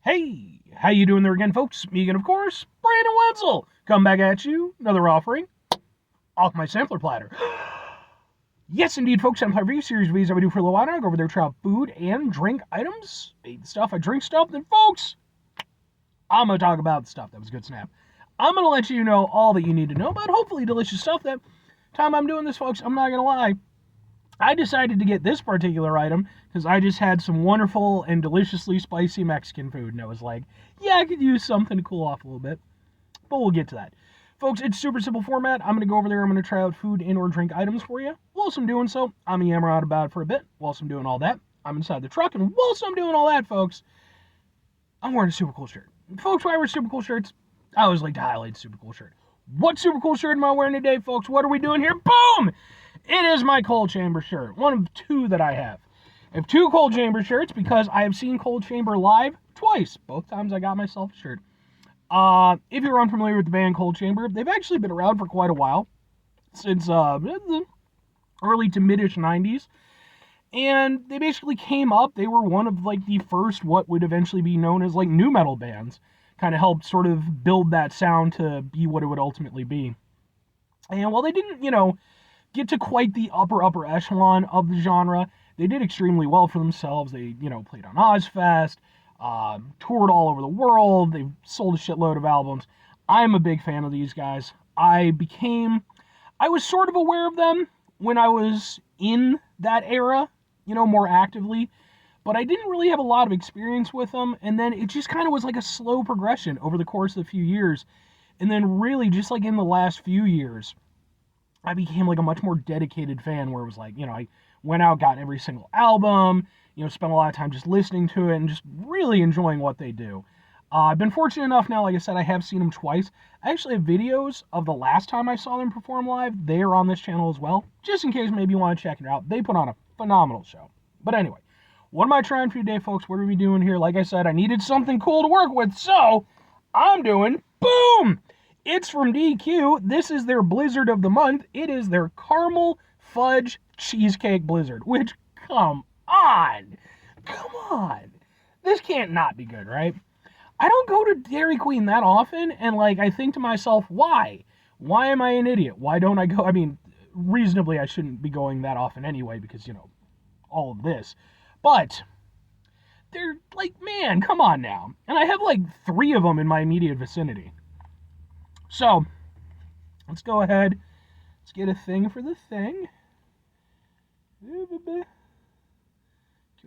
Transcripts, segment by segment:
Hey, how you doing there again, folks? Me again, of course, Brandon Wenzel. Come back at you, another offering off my sampler platter. Yes, indeed, folks. I'm review series videos that we do for a little while now. I go over there, try out food and drink items. I eat stuff, I drink stuff. Then, folks, I'm gonna talk about the stuff that was good snap. I'm gonna let you know all that you need to know about hopefully delicious stuff. That time I'm doing this, folks, I'm not gonna lie. I decided to get this particular item because I just had some wonderful and deliciously spicy Mexican food, and I was like, yeah, I could use something to cool off a little bit. But we'll get to that. Folks, it's super simple format. I'm going to go over there. I'm going to try out food and or drink items for you. Whilst I'm doing so, I'm going to yammer out about it for a bit. Whilst I'm doing all that, I'm inside the truck. And whilst I'm doing all that, folks, I'm wearing a super cool shirt. Folks, why I wear super cool shirts? I always like to highlight super cool shirt. What super cool shirt am I wearing today, folks? What are we doing here? Boom! It is my Cold Chamber shirt. One of two that I have. I have two Cold Chamber shirts because I have seen Cold Chamber live twice. Both times I got myself a shirt. If you're unfamiliar with the band Cold Chamber, they've actually been around for quite a while. Since the early to mid-ish 90s. And they basically came up. They were one of like the first what would eventually be known as like nu metal bands. Kind of helped sort of build that sound to be what it would ultimately be. And while they didn't, get to quite the upper echelon of the genre, they did extremely well for themselves. They, played on Ozfest, toured all over the world. They sold a shitload of albums. I'm a big fan of these guys. I was sort of aware of them when I was in that era, more actively, but I didn't really have a lot of experience with them, and then it just kind of was like a slow progression over the course of a few years, and then really just like in the last few years, I became like a much more dedicated fan where it was like, I went out, got every single album, spent a lot of time just listening to it and just really enjoying what they do. I've been fortunate enough now, like I said, I have seen them twice. I actually have videos of the last time I saw them perform live. They are on this channel as well, just in case maybe you want to check it out. They put on a phenomenal show. But anyway, what am I trying for today, folks? What are we doing here? Like I said, I needed something cool to work with, so I'm doing, boom! It's from DQ. This is their Blizzard of the Month. It is their Caramel Fudge Cheesecake Blizzard, which, come on! Come on! This can't not be good, right? I don't go to Dairy Queen that often, and like I think to myself, why? Why am I an idiot? Why don't I go? I mean, reasonably, I shouldn't be going that often anyway, because all of this. But they're like, man, come on now. And I have like 3 of them in my immediate vicinity. So let's go ahead. Let's get a thing for the thing. Can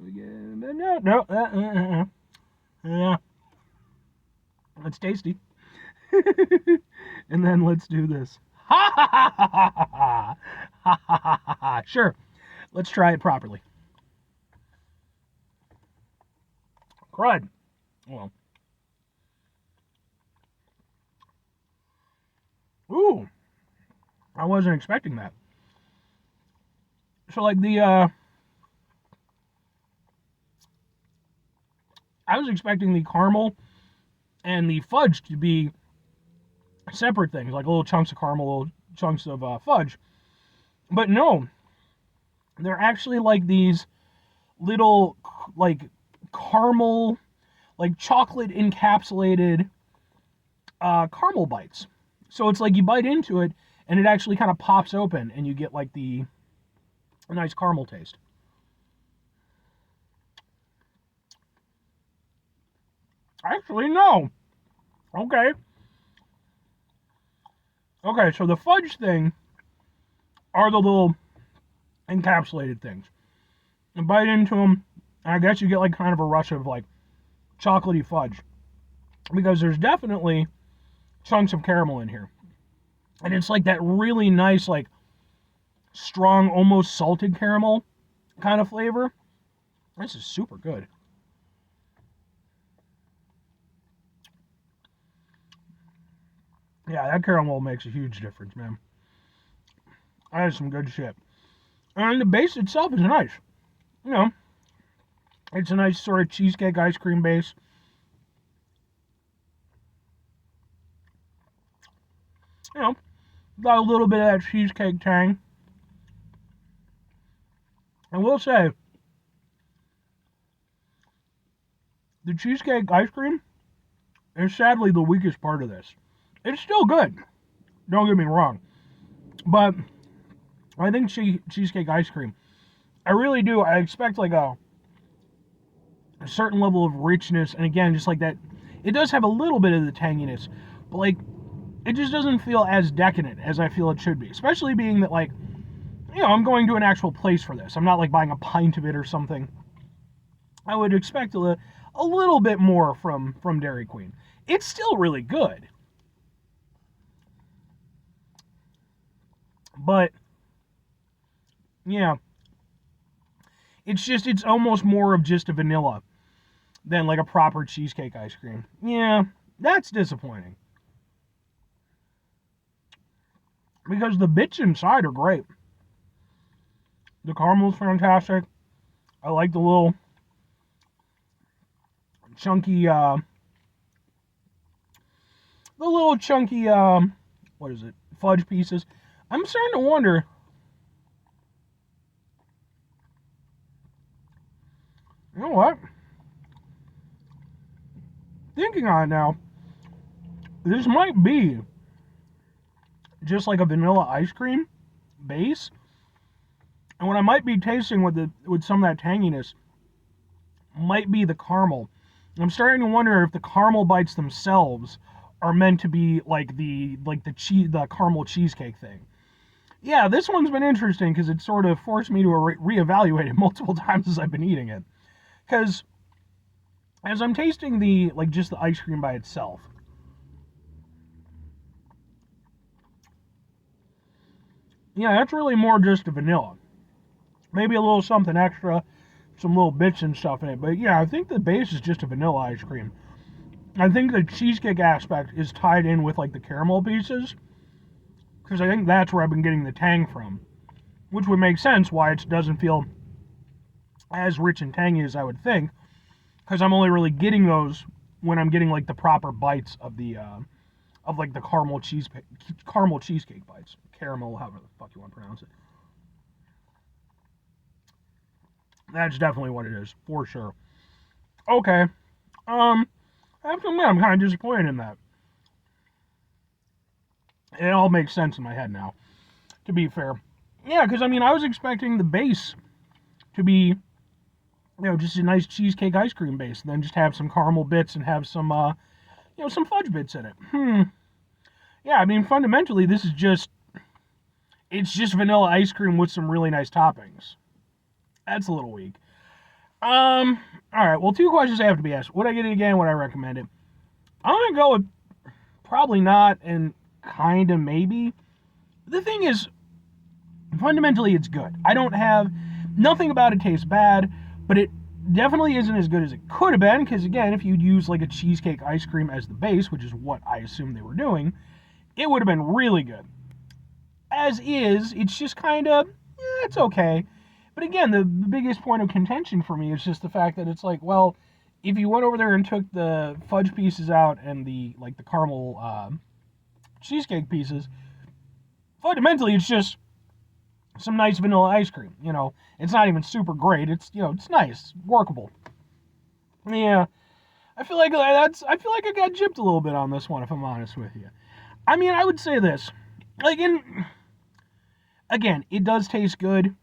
we get no? Yeah. It's tasty. And then let's do this. Ha ha ha ha ha ha ha ha ha ha. Sure. Let's try it properly. Crud. Well. Ooh. I wasn't expecting that. So like I was expecting the caramel and the fudge to be separate things, like little chunks of caramel, little chunks of fudge. But no, they're actually like these little, like, caramel, like chocolate encapsulated caramel bites. So it's like you bite into it and it actually kind of pops open and you get like a nice caramel taste. Actually, no. Okay. Okay, so the fudge thing are the little encapsulated things. You bite into them, and I guess you get like kind of a rush of like chocolatey fudge. Because there's definitely chunks of caramel in here. And it's like that really nice, like strong, almost salted caramel kind of flavor. This is super good. Yeah, that caramel makes a huge difference, man. That is some good shit. And the base itself is nice. It's a nice sort of cheesecake ice cream base. Got a little bit of that cheesecake tang. I will say, The cheesecake ice cream is sadly the weakest part of this. It's still good. Don't get me wrong. But I think cheesecake ice cream, I really do. I expect like a certain level of richness. And again, just like that, it does have a little bit of the tanginess. But like, it just doesn't feel as decadent as I feel it should be. Especially being that like, I'm going to an actual place for this. I'm not like buying a pint of it or something. I would expect a little bit more from Dairy Queen. It's still really good. But, yeah. It's almost more of just a vanilla than like a proper cheesecake ice cream. Yeah, that's disappointing. Because the bits inside are great. The caramel's fantastic. I like the little chunky, what is it, fudge pieces. I'm starting to wonder, you know what? Thinking on it now, this might be just like a vanilla ice cream base. And what I might be tasting with some of that tanginess might be the caramel. I'm starting to wonder if the caramel bites themselves are meant to be like the caramel cheesecake thing. Yeah, this one's been interesting because it sort of forced me to reevaluate it multiple times as I've been eating it. Because as I'm tasting just the ice cream by itself, yeah, that's really more just a vanilla. Maybe a little something extra, some little bits and stuff in it. But yeah, I think the base is just a vanilla ice cream. I think the cheesecake aspect is tied in with like the caramel pieces, because I think that's where I've been getting the tang from, which would make sense why it doesn't feel as rich and tangy as I would think, because I'm only really getting those when I'm getting like the proper bites of the caramel cheesecake bites, caramel, however the fuck you want to pronounce it. That's definitely what it is, for sure. Okay. I have to admit, I'm kind of disappointed in that. It all makes sense in my head now, to be fair. Yeah, because, I was expecting the base to be, just a nice cheesecake ice cream base, and then just have some caramel bits and have some, some fudge bits in it. Yeah, fundamentally, it's just vanilla ice cream with some really nice toppings. That's a little weak. All right. Well, two questions have to be asked. Would I get it again? Would I recommend it? I'm gonna go with probably not and kind of maybe. The thing is, fundamentally, it's good. I don't have nothing about it tastes bad, but it definitely isn't as good as it could have been. Because again, if you'd use like a cheesecake ice cream as the base, which is what I assumed they were doing, it would have been really good. As is, it's just kind of, it's okay. But again, the biggest point of contention for me is just the fact that it's like, well, if you went over there and took the fudge pieces out and the caramel cheesecake pieces, fundamentally it's just some nice vanilla ice cream. It's not even super great. It's it's nice, workable. Yeah, I feel like I got gypped a little bit on this one, if I'm honest with you. I would say this, again, it does taste good.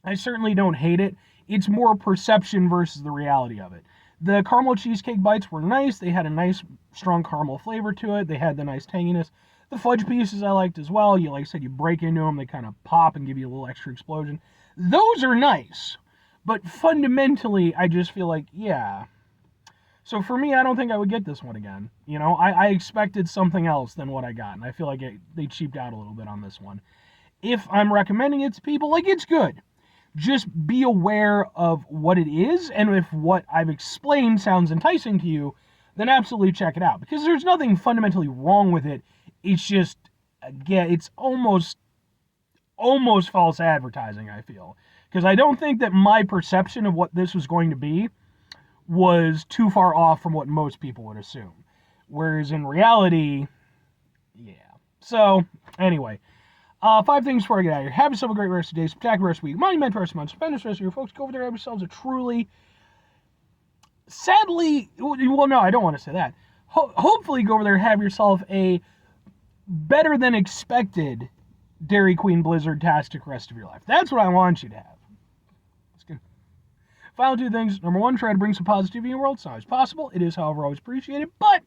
I certainly don't hate it. It's more perception versus the reality of it. The caramel cheesecake bites were nice. They had a nice, strong caramel flavor to it. They had the nice tanginess. The fudge pieces I liked as well. Like I said, you break into them, they kind of pop and give you a little extra explosion. Those are nice. But fundamentally, I just feel like, yeah. So for me, I don't think I would get this one again. I expected something else than what I got. And I feel like they cheaped out a little bit on this one. If I'm recommending it to people, it's good. Just be aware of what it is, and if what I've explained sounds enticing to you, then absolutely check it out. Because there's nothing fundamentally wrong with it. It's just, again, it's almost false advertising, I feel. Because I don't think that my perception of what this was going to be was too far off from what most people would assume. Whereas in reality, yeah. So, anyway. 5 things before I get out of here. Have yourself a great rest of the day, spectacular rest of the week, monumental rest of the month, spend this rest of your folks. Go over there, have yourselves a truly sadly, well, no, I don't want to say that. Hopefully, go over there and have yourself a better than expected Dairy Queen Blizzard-tastic rest of your life. That's what I want you to have. Final two things. Number one, try to bring some positivity in the world. It's not always possible. It is, however, always appreciated. But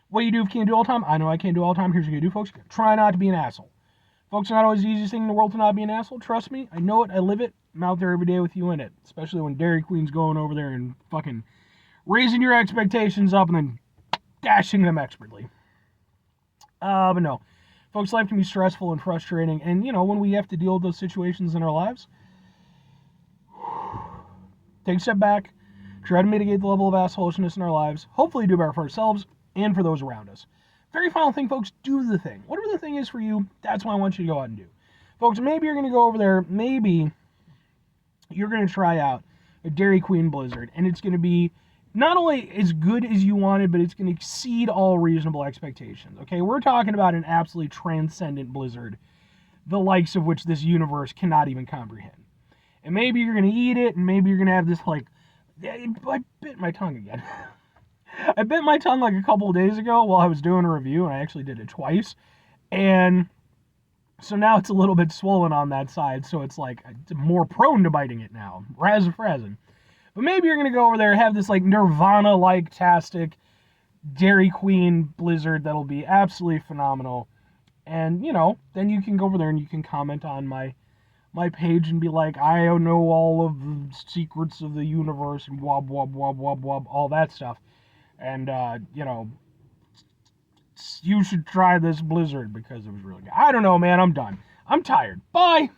what you do if you can't do all the time, I know I can't do all the time. Here's what you do, folks. Try not to be an asshole. Folks, are not always the easiest thing in the world to not be an asshole. Trust me. I know it. I live it. I'm out there every day with you in it. Especially when Dairy Queen's going over there and fucking raising your expectations up and then dashing them expertly. But no. Folks, life can be stressful and frustrating. And, when we have to deal with those situations in our lives, take a step back, try to mitigate the level of assholishness in our lives, hopefully do better for ourselves and for those around us. Very final thing, folks, do the thing. Whatever the thing is for you, that's what I want you to go out and do. Folks, maybe you're going to go over there, maybe you're going to try out a Dairy Queen Blizzard, and it's going to be not only as good as you wanted, but it's going to exceed all reasonable expectations. Okay, we're talking about an absolutely transcendent Blizzard, the likes of which this universe cannot even comprehend. And maybe you're going to eat it, and maybe you're going to have this, I bit my tongue again. I bit my tongue like a couple of days ago while I was doing a review, and I actually did it twice. And so now it's a little bit swollen on that side, so it's more prone to biting it now. Razzafrazzin'. But maybe you're going to go over there and have this Nirvana-like-tastic Dairy Queen Blizzard that'll be absolutely phenomenal. And, then you can go over there and you can comment on my page and be like, I know all of the secrets of the universe and wob, wob, wob, wob, wob, all that stuff. And, you should try this Blizzard because it was really good. I don't know, man. I'm done. I'm tired. Bye.